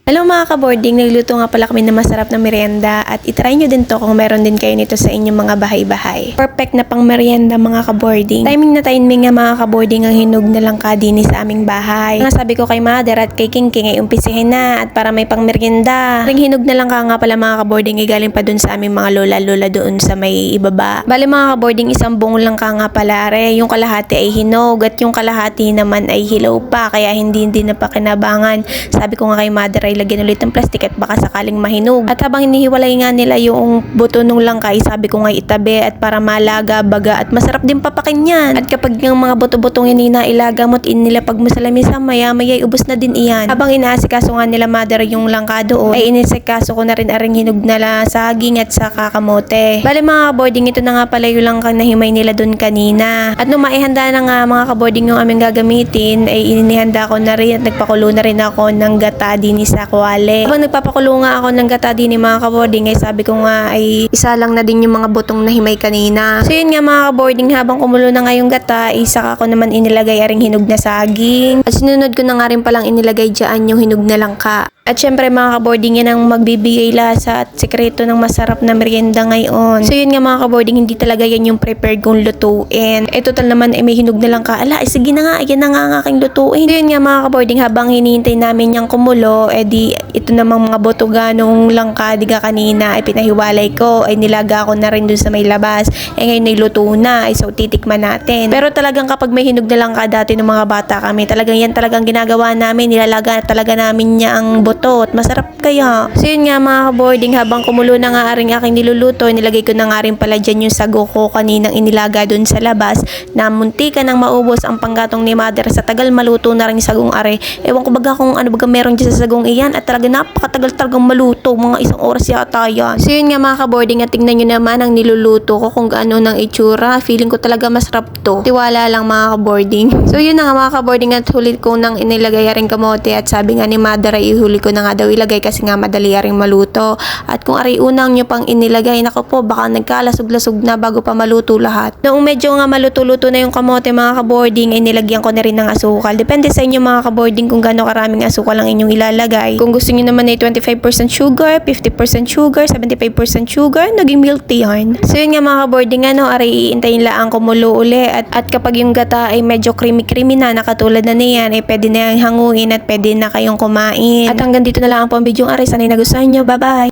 Hello mga ka-boarding, nagluto nga pala kami ng masarap na merienda at itry nyo din to kung meron din kayo nito sa inyong mga bahay-bahay. Perfect na pang merienda mga ka-boarding. Timing na timing nga mga ka-boarding ang hinog na lang kadini sa aming bahay. Nga sabi ko kay mother at kay King King ay umpisihin na at para may pang merienda. Ring hinog na lang nga pala mga ka-boarding ay galing pa dun sa aming mga lola-lola doon sa may ibaba. Bale mga ka-boarding, isang buong lang nga pala re. Yung kalahati ay hinog at yung kalahati naman ay hilaw pa kaya hindi na pa kinabangan. Sabi ko nga kay mother ay lagyan ulit ng plastic at baka sakaling mahinog. At habang hinihiwalay nga nila yung buto nung langkay, sabi ko nga itabi at para malaga, baga at masarap din papakin yan. At kapag yung mga buto-butong yan inailaga mo at inilapag mo sa lamisa, maya-maya ubos na din iyan. Habang inaasikaso nga nila mother yung langka doon, ay inisikaso ko na rin aring hinog na saging at saka kamote. Bale mga kaboarding, ito na nga pala yung langkang nahimay nila doon kanina. At nung maihanda na nga mga kaboarding yung aming gagamitin, ay inihanda ko na rin at nagpakulo na rin ako ng gata din sa kuwale. Habang nagpapakulo nga ako ng gata din ni mga kaboarding, ay sabi ko nga ay isa lang na din yung mga butong na himay kanina. So yun nga mga kaboarding, habang kumulo na nga yung gata, saka ko naman inilagay aring hinog na saging. At sinunod ko na nga rin palang inilagay dyan yung hinog na langka. At syempre mga kaboarding, yan ang magbibigay lasa at sekreto ng masarap na merienda ngayon. So yun nga mga kaboarding, hindi talaga yan yung prepared kong lutuin. Total naman may hinog na lang ka. Ala, sige na nga, yan na nga ang aking lutuin. So yun nga mga kaboarding, habang hinihintay namin yung kumulo, ito namang mga botoga nung langka, diga kanina, ay pinahiwalay ko, ay nilaga ko na rin dun sa may labas. Ngayon ay luto na, so titikman natin. Pero talagang kapag may hinog na langka dati ng mga bata kami, talagang yan talagang ginagawa namin, nilalaga talaga namin niya ang buto at masarap kaya. So yun nga mga kaboarding, habang kumulo na nga aring aking niluluto, nilagay ko na nga rin pala dyan yung sago ko kaninang inilaga dun sa labas na muntika nang maubos ang panggatong ni mother. Sa tagal maluto na rin yung sagong are. Ewan ko baga kung ano baga meron dyan sa sagong iyan at talaga napakatagal talagang maluto, mga isang oras yata yan. So yun nga mga kaboarding, at tingnan nyo naman ang niluluto ko kung gaano ng itsura. Feeling ko talaga masarap to. Tiwala lang mga kaboarding. So yun na nga mga kaboarding, at huli ko nang inilagay rin kamote at sabi nga ni mother ay ihuli ko na nga daw ilagay kasi nga madali ring maluto. At kung ari unang nyo pang inilagay, nako po baka nagkalasog-lasog na bago pa maluto lahat. Noong medyo nga maluto-luto na yung kamote mga kaboarding, ay nilagyan ko na rin ng asukal. Depende sa inyo mga kaboarding kung gaano karaming asukal ang inyong ilalagay. Kung gusto niyo naman ay 25% sugar, 50% sugar, 75% sugar, naging milk tea yarn. So yun nga mga kaboarding, ari iintayin lang kumulo uli at kapag yung gata ay medyo creamy-creamy na, nakatulad na niyan, ay pwede na yung hanguin at pwede na kayong kumain. At hanggang dito na lang ang pang video ng ari. Sana'y nagustuhan nyo. Bye-bye!